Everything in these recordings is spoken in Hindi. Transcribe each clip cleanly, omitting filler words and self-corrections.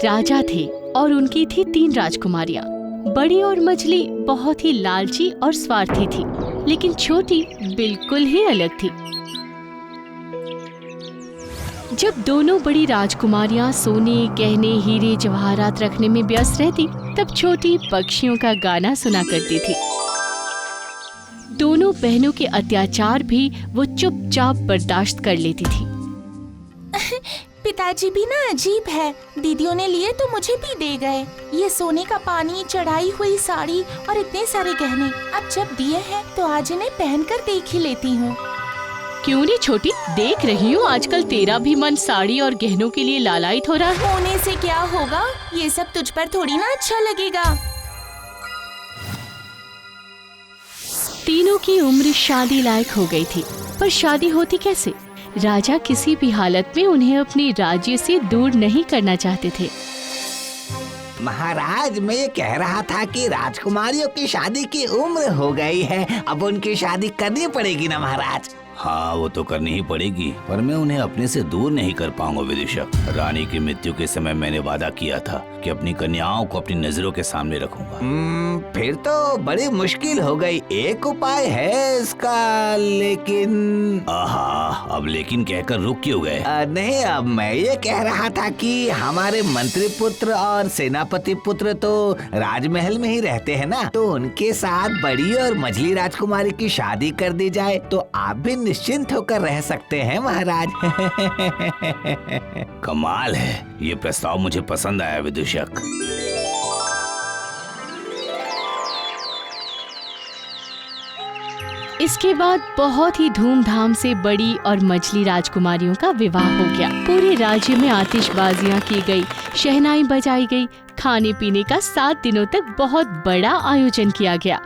राजा थे और उनकी थी 3 राजकुमारियां। बड़ी और मछली बहुत ही लालची और स्वार्थी थी, लेकिन छोटी बिल्कुल ही अलग थी। जब दोनों बड़ी राजकुमारियां सोने, गहने, हीरे, जवाहरात रखने में व्यस्त रहती, तब छोटी पक्षियों का गाना सुना करती थी। दोनों बहनों के अत्याचार भी वो चुपचाप बर्दाश्त कर लेती थी। पिताजी भी ना अजीब है, दीदियों ने लिए तो मुझे भी दे गए। ये सोने का पानी, चढ़ाई हुई साड़ी और इतने सारे गहने, अब जब दिए हैं तो आज इन्हें पहनकर देख ही लेती हूँ। क्यों नहीं छोटी, देख रही हूँ आजकल तेरा भी मन साड़ी और गहनों के लिए लालायित हो रहा है। होने से क्या होगा, ये सब तुझ पर थोड़ी ना अच्छा लगेगा। तीनों की उम्र शादी लायक हो गई थी, पर शादी होती कैसे? राजा किसी भी हालत में उन्हें अपने राज्य से दूर नहीं करना चाहते थे। महाराज, मैं ये कह रहा था कि राजकुमारियों की शादी की उम्र हो गई है, अब उनकी शादी करनी पड़ेगी ना महाराज। हाँ, वो तो करनी ही पड़ेगी, पर मैं उन्हें अपने से दूर नहीं कर पाऊंगा विदूषक। रानी की मृत्यु के समय मैंने वादा किया था कि अपनी कन्याओं को अपनी नजरों के सामने रखूंगा। फिर तो बड़ी मुश्किल हो गई। एक उपाय है इसका, लेकिन अब लेकिन कहकर रुक क्यों गए? नहीं, अब मैं ये कह रहा था कि हमारे मंत्री पुत्र और सेनापति पुत्र तो राजमहल में ही रहते हैं ना, तो उनके साथ बड़ी और मझली राजकुमारी की शादी कर दी जाए तो आप भी निश्चिंत होकर रह सकते हैं महाराज। कमाल है, ये प्रस्ताव मुझे पसंद आया विदूषक। इसके बाद बहुत ही धूमधाम से बड़ी और मझली राजकुमारियों का विवाह हो गया। पूरे राज्य में आतिशबाजियां की गई, शहनाई बजाई गई, खाने पीने का 7 दिनों तक बहुत बड़ा आयोजन किया गया।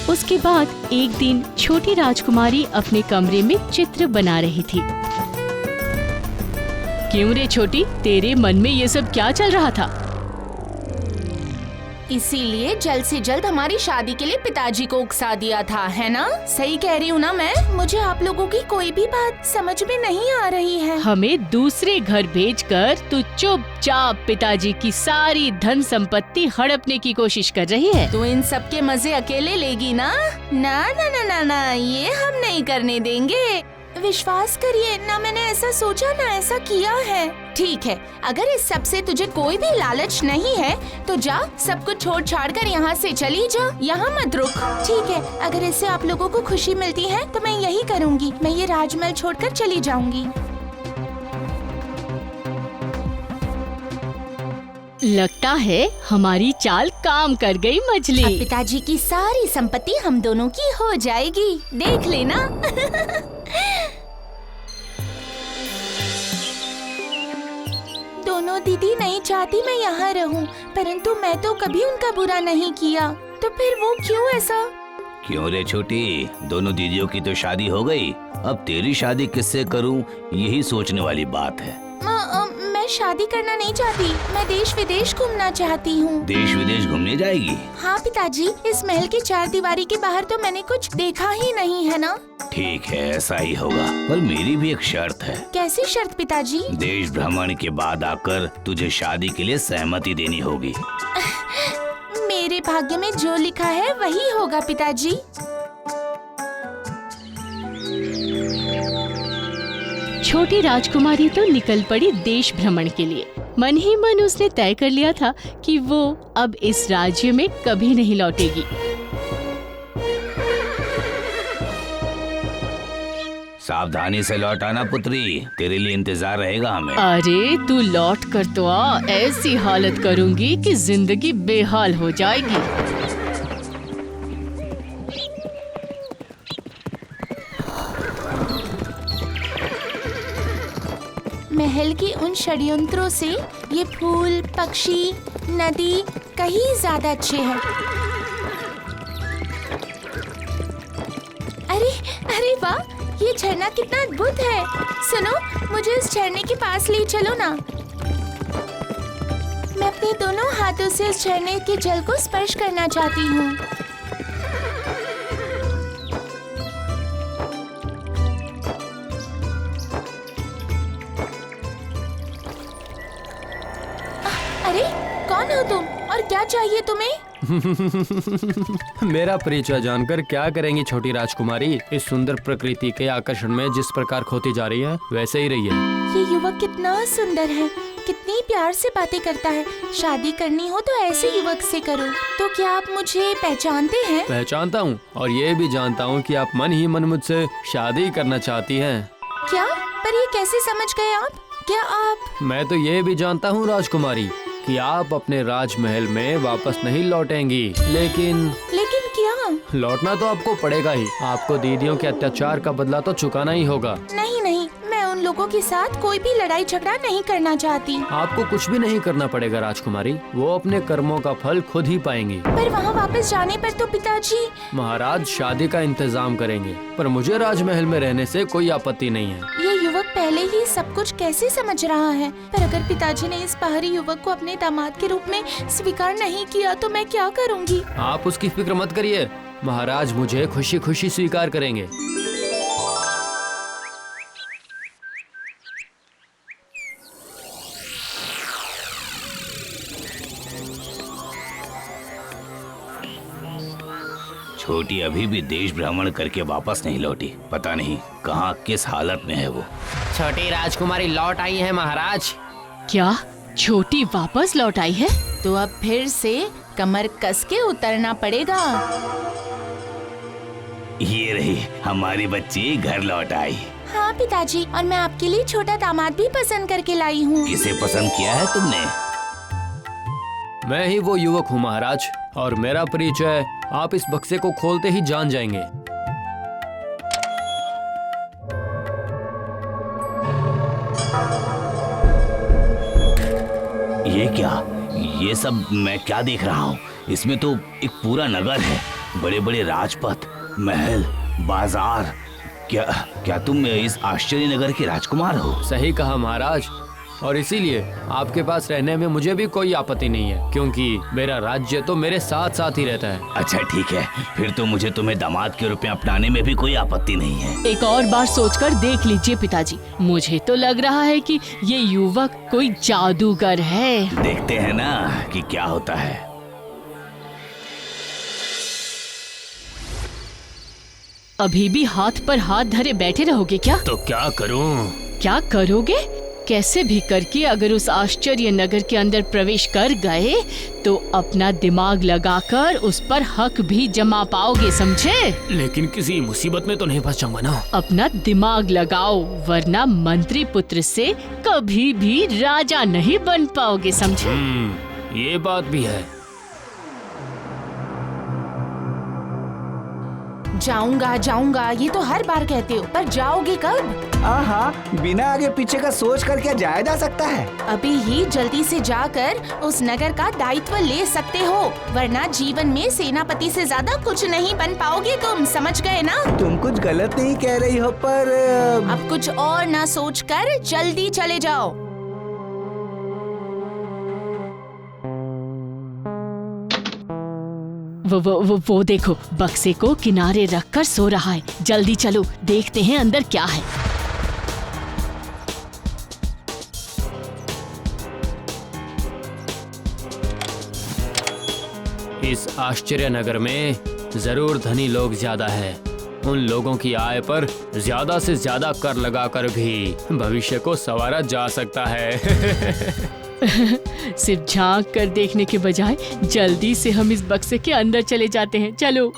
उसके बाद एक दिन छोटी राजकुमारी अपने कमरे में चित्र बना रही थी। क्यों रे छोटी, तेरे मन में ये सब क्या चल रहा था? इसीलिए जल्द से जल्द हमारी शादी के लिए पिताजी को उकसा दिया था, है ना? सही कह रही हूँ ना मैं? मुझे आप लोगों की कोई भी बात समझ में नहीं आ रही है। हमें दूसरे घर भेजकर तू चुपचाप पिताजी की सारी धन संपत्ति हड़पने की कोशिश कर रही है। तू इन सब के मजे अकेले लेगी ना? ना ना ना ना ना, ये हम नहीं करने देंगे। विश्वास करिए ना, मैंने ऐसा सोचा ना ऐसा किया है। ठीक है, अगर इस सब से तुझे कोई भी लालच नहीं है तो जा, सब कुछ छोड़ छाड़ कर यहाँ से चली जा, यहाँ मत रुक। ठीक है, अगर इससे आप लोगों को खुशी मिलती है तो मैं यही करूँगी, मैं ये राजमहल छोड़कर चली जाऊंगी। लगता है हमारी चाल काम कर गई मछली। अब पिताजी की सारी संपत्ति हम दोनों की हो जाएगी, देख लेना। दोनों दीदी नहीं चाहती मैं यहाँ रहूं, परंतु मैं तो कभी उनका बुरा नहीं किया, तो फिर वो क्यों ऐसा? क्यों रे छोटी, दोनों दीदियों की तो शादी हो गई, अब तेरी शादी किससे करूं, यही सोचने वाली बात है। मैं शादी करना नहीं चाहती, मैं देश विदेश घूमना चाहती हूँ। देश विदेश घूमने जाएगी? हाँ पिताजी, इस महल की 4 दीवारी के बाहर तो मैंने कुछ देखा ही नहीं है ना। ठीक है, ऐसा ही होगा, पर मेरी भी एक शर्त है। कैसी शर्त पिताजी? देश भ्रमण के बाद आकर तुझे शादी के लिए सहमति देनी होगी। मेरे भाग्य में जो लिखा है वही होगा पिताजी। छोटी राजकुमारी तो निकल पड़ी देश भ्रमण के लिए। मन ही मन उसने तय कर लिया था कि वो अब इस राज्य में कभी नहीं लौटेगी। सावधानी से लौट आना पुत्री, तेरे लिए इंतजार रहेगा हमें। अरे तू लौट कर तो आ, ऐसी हालत करूंगी कि जिंदगी बेहाल हो जाएगी। महल की उन षड्यंत्रों से ये फूल, पक्षी, नदी कहीं ज्यादा अच्छे हैं। अरे अरे वाह, ये झरना कितना अद्भुत है। सुनो, मुझे इस झरने के पास ले चलो ना। मैं अपने दोनों हाथों से इस झरने के जल को स्पर्श करना चाहती हूँ। कौन हो तुम और क्या चाहिए तुम्हें? मेरा परिचय जानकर क्या करेंगी छोटी राजकुमारी? इस सुंदर प्रकृति के आकर्षण में जिस प्रकार खोती जा रही है वैसे ही रहिए। ये युवक कितना सुंदर है, कितनी प्यार से बातें करता है। शादी करनी हो तो ऐसे युवक से करो। तो क्या आप मुझे पहचानते हैं? पहचानता हूँ और ये भी जानता हूँ कि आप मन ही मन मुझसे शादी करना चाहती हैं। क्या? पर ये कैसे समझ गए आप? क्या आप? मैं तो ये भी जानता हूँ राजकुमारी कि आप अपने राजमहल में वापस नहीं लौटेंगी। लेकिन क्या? लौटना तो आपको पड़ेगा ही। आपको दीदियों के अत्याचार का बदला तो चुकाना ही होगा। नहीं, मैं उन लोगों के साथ कोई भी लड़ाई झगड़ा नहीं करना चाहती। आपको कुछ भी नहीं करना पड़ेगा राजकुमारी, वो अपने कर्मों का फल खुद ही पाएंगी। पर वहाँ वापस जाने पर तो पिताजी। महाराज शादी का इंतजाम करेंगे, पर मुझे राजमहल में रहने से कोई आपत्ति नहीं है। ये युवक पहले ही सब कुछ कैसे समझ रहा है? पर अगर पिताजी ने इस बाहरी युवक को अपने दामाद के रूप में स्वीकार नहीं किया तो मैं क्या करूँगी? आप उसकी फिक्र मत करिए, महाराज मुझे खुशी खुशी स्वीकार करेंगे। छोटी अभी भी देश भ्रमण करके वापस नहीं लौटी। पता नहीं कहाँ किस हालत में है वो। छोटी राजकुमारी लौट आई है महाराज। क्या छोटी वापस लौट आई है? तो अब फिर से कमर कस के उतरना पड़ेगा। ये रही हमारी बच्ची घर लौट आई। हाँ पिताजी, और मैं आपके लिए छोटा दामाद भी पसंद करके लाई हूँ। किसे पसंद किया है तुमने? मैं ही वो युवक हूँ महाराज, और मेरा परिचय आप इस बक्से को खोलते ही जान जाएंगे। ये क्या? ये सब मैं क्या देख रहा हूँ? इसमें तो एक पूरा नगर है, बड़े बड़े राजपथ, महल, बाजार। क्या तुम इस आश्चर्य नगर के राजकुमार हो? सही कहा महाराज, और इसीलिए आपके पास रहने में मुझे भी कोई आपत्ति नहीं है, क्योंकि मेरा राज्य तो मेरे साथ साथ ही रहता है। अच्छा ठीक है, फिर तो मुझे तुम्हें दामाद के रूप में अपनाने में भी कोई आपत्ति नहीं है। एक और बार सोचकर देख लीजिए पिताजी, मुझे तो लग रहा है कि ये युवक कोई जादूगर है। देखते हैं ना कि क्या होता है। अभी भी हाथ पर हाथ धरे बैठे रहोगे क्या? तो क्या करूं? क्या करोगे? कैसे भी करके अगर उस आश्चर्य नगर के अंदर प्रवेश कर गए तो अपना दिमाग लगाकर उस पर हक भी जमा पाओगे, समझे? लेकिन किसी मुसीबत में तो नहीं फंस जाऊंगा ना? अपना दिमाग लगाओ, वरना मंत्री पुत्र से कभी भी राजा नहीं बन पाओगे, समझे? ये बात भी है। जाऊंगा, ये तो हर बार कहते हो, पर जाओगे कब? आहा, बिना आगे पीछे का सोच कर क्या जाया जा सकता है? अभी ही जल्दी से जाकर उस नगर का दायित्व ले सकते हो, वरना जीवन में सेनापति से ज्यादा कुछ नहीं बन पाओगे तुम, समझ गए ना? तुम कुछ गलत नहीं कह रही हो, पर अब कुछ और ना सोचकर जल्दी चले जाओ। वो देखो, बक्से को किनारे रखकर सो रहा है। जल्दी चलो, देखते हैं अंदर क्या है। इस आश्चर्य नगर में जरूर धनी लोग ज्यादा हैं। उन लोगों की आय पर ज्यादा से ज्यादा कर लगाकर भी भविष्य को संवारा जा सकता है। सिर्फ झांक कर देखने के बजाय जल्दी से हम इस बक्से के अंदर चले जाते हैं। चलो।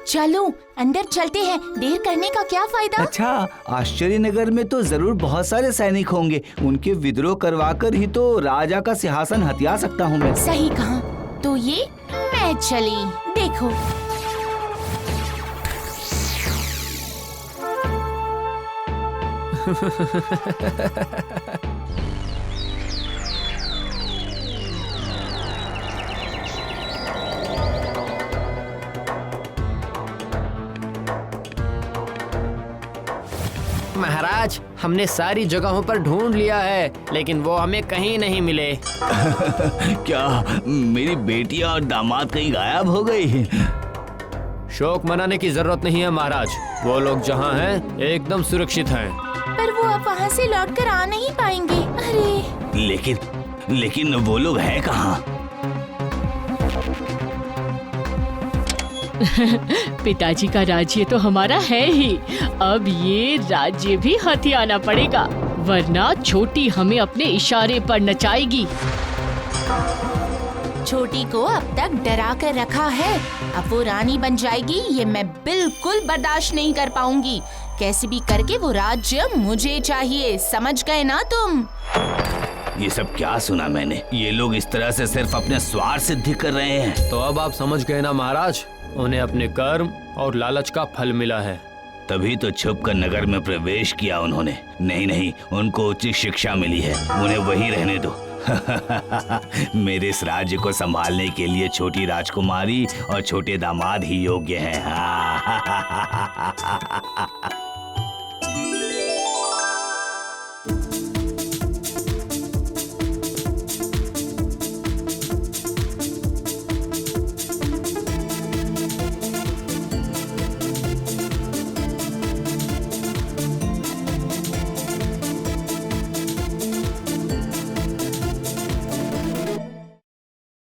चलो अंदर चलते हैं, देर करने का क्या फायदा? अच्छा, आश्चर्य नगर में तो जरूर बहुत सारे सैनिक होंगे, उनके विद्रोह करवाकर ही तो राजा का सिंहासन हथिया सकता हूँ मैं। सही कहा। तो ये मैं चली, देखो। महाराज, हमने सारी जगहों पर ढूंढ लिया है, लेकिन वो हमें कहीं नहीं मिले। क्या मेरी बेटी और दामाद कहीं गायब हो गई? शोक मनाने की जरूरत नहीं है महाराज। वो लोग जहाँ हैं एकदम सुरक्षित हैं। पर वो अब वहाँ से लौटकर आ नहीं पाएंगे। अरे लेकिन वो लोग हैं कहाँ? पिताजी का राज्य तो हमारा है ही, अब ये राज्य भी हथियाना पड़ेगा, वरना छोटी हमें अपने इशारे पर नचाएगी। छोटी को अब तक डरा कर रखा है, अब वो रानी बन जाएगी, ये मैं बिल्कुल बर्दाश्त नहीं कर पाऊंगी। कैसे भी करके वो राज्य मुझे चाहिए, समझ गए ना तुम? ये सब क्या सुना मैंने? ये लोग इस तरह से सिर्फ अपने स्वार्थ सिद्धि कर रहे हैं। तो अब आप समझ गए ना महाराज, उन्हें अपने कर्म और लालच का फल मिला है। तभी तो छुप कर नगर में प्रवेश किया उन्होंने। नहीं, उनको उचित शिक्षा मिली है, उन्हें वही रहने दो। मेरे इस राज्य को संभालने के लिए छोटी राजकुमारी और छोटे दामाद ही योग्य हैं।